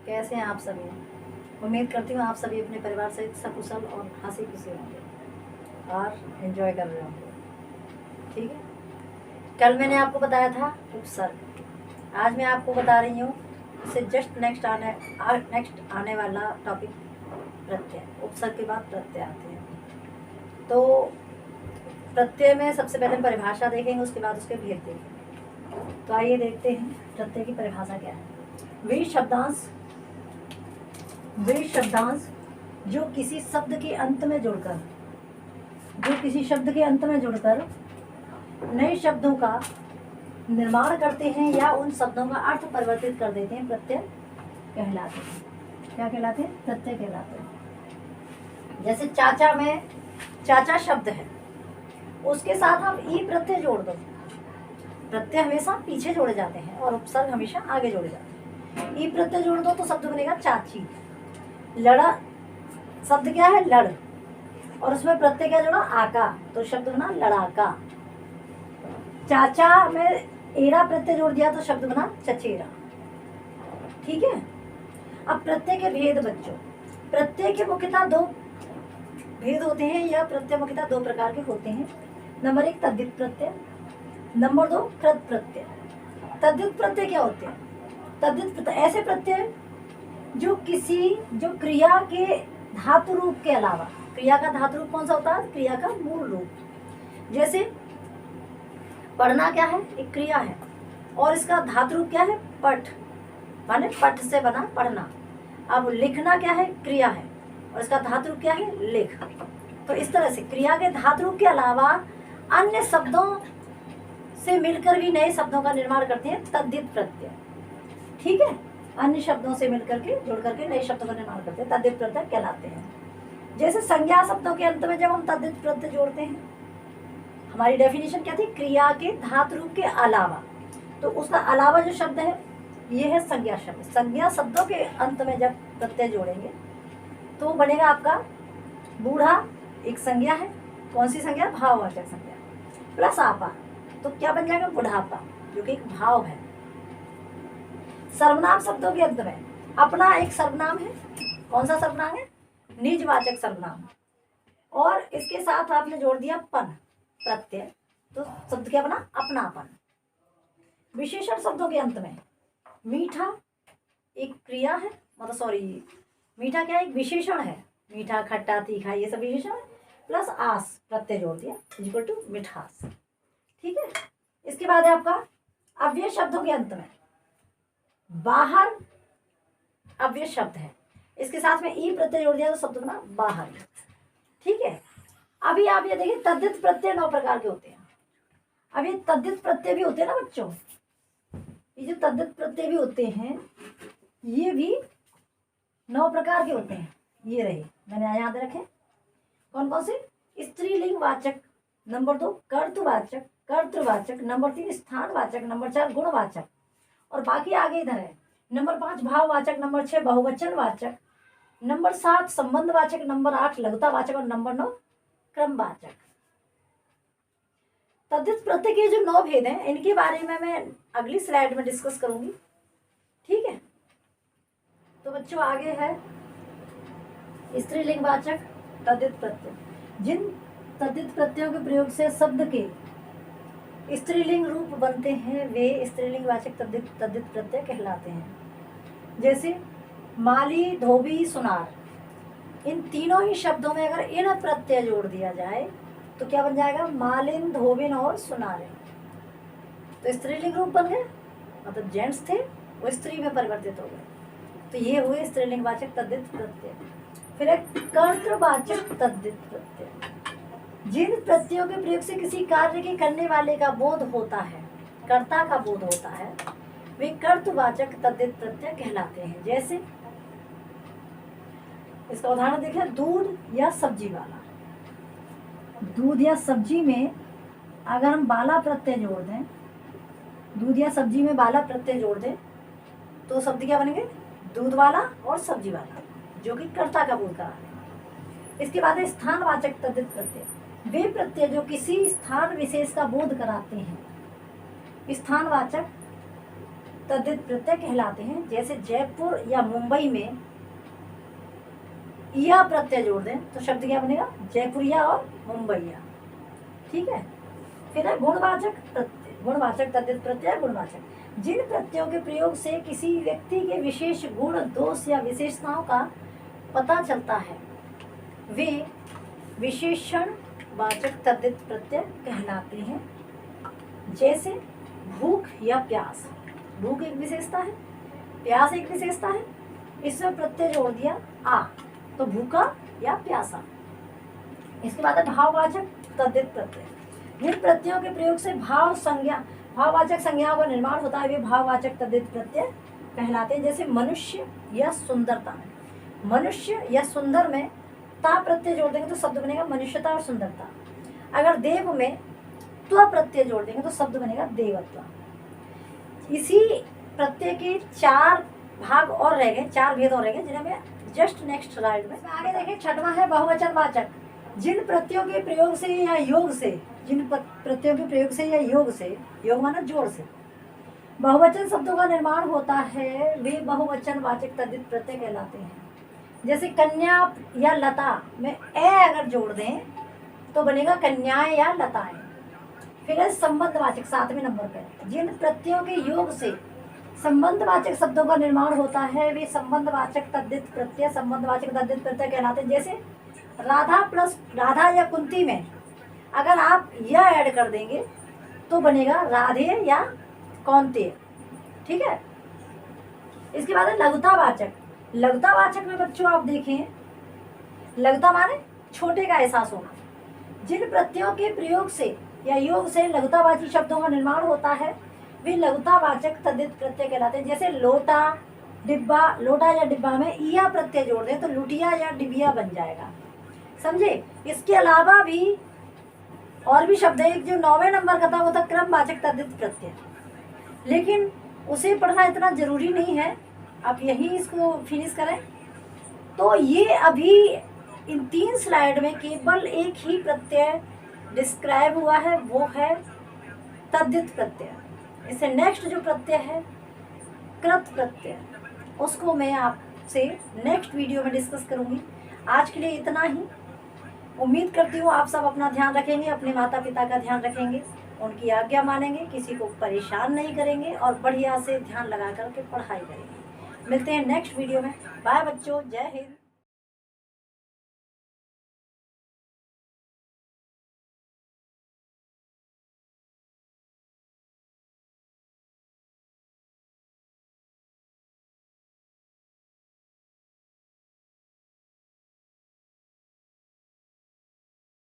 कैसे हैं आप सभी? उम्मीद करती हूँ आप सभी अपने परिवार सहित सकुशल और हंसी खुशी होंगे और एंजॉय कर रहे होंगे। ठीक है, कल मैंने आपको बताया था उपसर्ग, आज मैं आपको बता रही हूँ इससे जस्ट नेक्स्ट आने वाला टॉपिक प्रत्यय। उपसर्ग के बाद प्रत्यय आते हैं। तो प्रत्यय में सबसे पहले परिभाषा देखेंगे, उसके बाद उसके भेद देखेंगे। तो आइए देखते हैं प्रत्यय की परिभाषा क्या है। वे शब्दांश जो किसी शब्द के अंत में जुड़कर नए शब्दों का निर्माण करते हैं या उन शब्दों का अर्थ परिवर्तित कर देते हैं, प्रत्यय कहलाते हैं। क्या कहलाते हैं? प्रत्यय कहलाते हैं। जैसे चाचा में चाचा शब्द है, उसके साथ हम ई प्रत्यय जोड़ दो। प्रत्यय हमेशा पीछे जोड़े जाते हैं और उपसर्ग हमेशा आगे जोड़े जाते हैं। ई प्रत्यय जोड़ दो तो शब्द बनेगा चाची। लड़ा शब्द क्या है? लड़, और उसमें प्रत्यय क्या जोड़ा? आका, तो शब्द बना लड़ाका। चाचा में एरा प्रत्यय जोड़ दिया तो शब्द बना चचेरा। ठीक है। अब प्रत्यय के भेद बच्चों, प्रत्यय के मुख्यतः दो भेद होते हैं या प्रत्यय मुख्यतः दो प्रकार के होते हैं। नंबर 1 तद्धित प्रत्यय, नंबर 2 कृत प्रत्यय। तद्धित प्रत्यय क्या होते हैं? तद्धित प्रत्यय ऐसे प्रत्यय जो क्रिया के धातु रूप के अलावा, क्रिया का धातु रूप कौन सा होता है? क्रिया का मूल रूप। जैसे पढ़ना क्या है? एक क्रिया है और इसका धातु रूप क्या है? पठ, माने पठ से बना पढ़ना। अब लिखना क्या है? क्रिया है और इसका धातु रूप क्या है? लिख। तो इस तरह से क्रिया के धातु रूप के अलावा अन्य शब्दों से मिलकर भी नए शब्दों का निर्माण करते हैं, तद्धित प्रत्यय। ठीक है, अन्य शब्दों से मिलकर के जुड़ करके नए शब्दों का निर्माण करते हैं, तद्धित प्रत्यय कहलाते हैं। जैसे संज्ञा शब्दों के अंत में जब हम तद्धित प्रत्यय जोड़ते हैं, हमारी डेफिनेशन क्या थी? क्रिया के धातु रूप के अलावा। तो उसका अलावा जो शब्द है ये है संज्ञा शब्द। संज्ञा शब्दों के अंत में जब प्रत्यय जोड़ेंगे तो बनेगा आपका बूढ़ा, एक संज्ञा है। कौन सी संज्ञा? भाववाचक संज्ञा, प्लस आपा, तो क्या बन जाएगा? बुढ़ापा, जो कि एक भाव है। सर्वनाम शब्दों के अंत में अपना एक सर्वनाम है। कौन सा सर्वनाम है? निजवाचक सर्वनाम। और इसके साथ आपने जोड़ दिया पन प्रत्यय, तो शब्द क्या बना? अपनापन। विशेषण शब्दों के अंत में मीठा एक क्रिया है, मीठा क्या है? एक विशेषण है। मीठा, खट्टा, तीखा, ये सब विशेषण है, प्लस आस प्रत्यय जोड़ दिया इक्वल टू मिठास। ठीक है। इसके बाद है आपका अव्यय शब्दों के अंत में बाहर अव्यय शब्द है, इसके साथ में ई प्रत्यय जोड़ दिया तो शब्द बना बाहर। ठीक है। अभी आप ये देखिए तद्धित प्रत्यय 9 प्रकार के होते हैं। अब ये तद्धित प्रत्यय भी होते हैं ना बच्चों, ये जो तद्धित प्रत्यय भी होते हैं ये भी 9 प्रकार के होते हैं। ये रहे, मैंने याद रखे कौन कौन से? स्त्रीलिंग वाचक, नंबर 2 कर्तवाचक, कर्तृवाचक, नंबर 3 स्थानवाचक, नंबर 4 गुणवाचक, और बाकी आगे इधर है। नंबर 5 भाववाचक, नंबर 6 बहुवचनवाचक, नंबर 7 संबंधवाचक, नंबर 8 लघुतावाचक और नंबर 9 क्रमवाचक। तद्धित प्रत्यय के जो 9 भेद हैं इनके बारे में मैं अगली स्लाइड में डिस्कस करूंगी। ठीक है। तो बच्चों आगे है स्त्रीलिंगवाचक तद्धित प्रत्यय। जिन तद्धित प्रत्ययों के प्रयोग से शब्द के स्त्रीलिंग रूप बनते हैं वे स्त्रीलिंगवाचक तद्धित प्रत्यय कहलाते हैं। जैसे माली, धोबी, सुनार, इन तीनों ही शब्दों में अगर इन प्रत्यय जोड़ दिया जाए तो क्या बन जाएगा? मालिन, धोबिन और सुनारिन। तो स्त्रीलिंग रूप बन गए, मतलब जेंट्स थे वो स्त्री में परिवर्तित हो गए। तो ये हुए स्त्रीलिंगवाचक तद्धित प्रत्यय। फिर एक कर्तृवाचक तद्धित प्रत्यय। जिन प्रत्ययों के प्रयोग से किसी कार्य के करने वाले का बोध होता है, कर्ता का बोध होता है, वे कर्तृवाचक तद्धित प्रत्यय कहलाते हैं। जैसे इसका उदाहरण देखें, दूध या सब्जी वाला। दूध या सब्जी में अगर हम बाला प्रत्यय जोड़ दें, दूध या सब्जी में बाला प्रत्यय जोड़ दें तो शब्द क्या बनेंगे? दूध वाला और सब्जी वाला, जो कि कर्ता का बोध करा है। इसके बाद है स्थानवाचक तद्धित प्रत्यय। वे प्रत्यय जो किसी स्थान विशेष का बोध कराते हैं। स्थानवाचक तद्धित प्रत्यय कहलाते हैं। जैसे जयपुर या मुंबई में या प्रत्यय जोड़ दें तो शब्द क्या बनेगा, जयपुरिया और मुंबईया। ठीक है। फिर है गुणवाचक प्रत्यय, गुणवाचक तद्धित प्रत्यय गुणवाचक। जिन प्रत्ययों के प्रयोग से किसी व्यक्ति के विशेष गुण, दोष या विशेषताओं का पता चलता है वे विशेषण वाचक तद्धित प्रत्यय कहलाते हैं। जैसे भूख या प्यास, भूख एक विशेषता है, प्यास एक विशेषता है, इसमें प्रत्यय जोड़ दिया आ तो भूखा या प्यासा। इसके बाद है भाववाचक तद्धित प्रत्यय। जिन प्रत्ययों के प्रयोग से भाव संज्ञा, भाववाचक संज्ञाओं का निर्माण होता है वे भाववाचक तद्धित प्रत्यय कहलाते हैं। जैसे मनुष्य या सुंदरता में, मनुष्य या सुंदर में ता प्रत्यय जोड़ देंगे तो शब्द बनेगा मनुष्यता और सुंदरता। अगर देव में त्व प्रत्यय जोड़ देंगे तो शब्द बनेगा देवत्व। इसी प्रत्यय के 4 भाग और रह गए, 4 भेद और रह गए जिन्हें मैं जस्ट नेक्स्ट स्लाइड में आगे देखें। छठवां है बहुवचन वाचक। जिन प्रत्ययों के प्रयोग से या योग से, जिन प्रत्ययों के प्रयोग से या योग से, योग माना जोड़ से, बहुवचन शब्दों का निर्माण होता है वे बहुवचन वाचक तद्धित प्रत्यय कहलाते हैं। जैसे कन्या या लता में ए अगर जोड़ दें तो बनेगा कन्याएं या लताएं। फिर है संबंधवाचक 7वें नंबर पर। जिन प्रत्ययों के योग से संबंधवाचक शब्दों का निर्माण होता है वे संबंधवाचक तद्धित प्रत्यय, संबंधवाचक तद्धित प्रत्यय कहलाते हैं। जैसे राधा प्लस राधा या कुंती में अगर आप यह ऐड कर देंगे तो बनेगा राधे या कौंते। ठीक है। इसके बाद है लघुतावाचक। लघुतावाचक में बच्चों आप देखें, लघुता माने छोटे का एहसास होना। जिन प्रत्ययों के प्रयोग से या योग से लघुतावाची शब्दों का निर्माण होता है वे लघुतावाचक तद्धित प्रत्यय कहलाते हैं। जैसे लोटा, डिब्बा, लोटा या डिब्बा में ईया प्रत्यय जोड़ दें तो लुटिया या डिबिया बन जाएगा। समझे। इसके अलावा भी और भी शब्द है, एक जो 9वें नंबर का था वो था क्रमवाचक तद्धित प्रत्यय, लेकिन उसे पढ़ना इतना जरूरी नहीं है, आप यही इसको फिनिश करें। तो ये अभी इन 3 स्लाइड में केवल एक ही प्रत्यय डिस्क्राइब हुआ है, वो है तद्धित प्रत्यय। इससे नेक्स्ट जो प्रत्यय है कृत प्रत्यय, उसको मैं आपसे नेक्स्ट वीडियो में डिस्कस करूंगी। आज के लिए इतना ही। उम्मीद करती हूँ आप सब अपना ध्यान रखेंगे, अपने माता पिता का ध्यान रखेंगे, उनकी आज्ञा मानेंगे, किसी को परेशान नहीं करेंगे और बढ़िया से ध्यान लगा करके पढ़ाई करेंगे। मिलते हैं नेक्स्ट वीडियो में। बाय बच्चों, जय हिंद।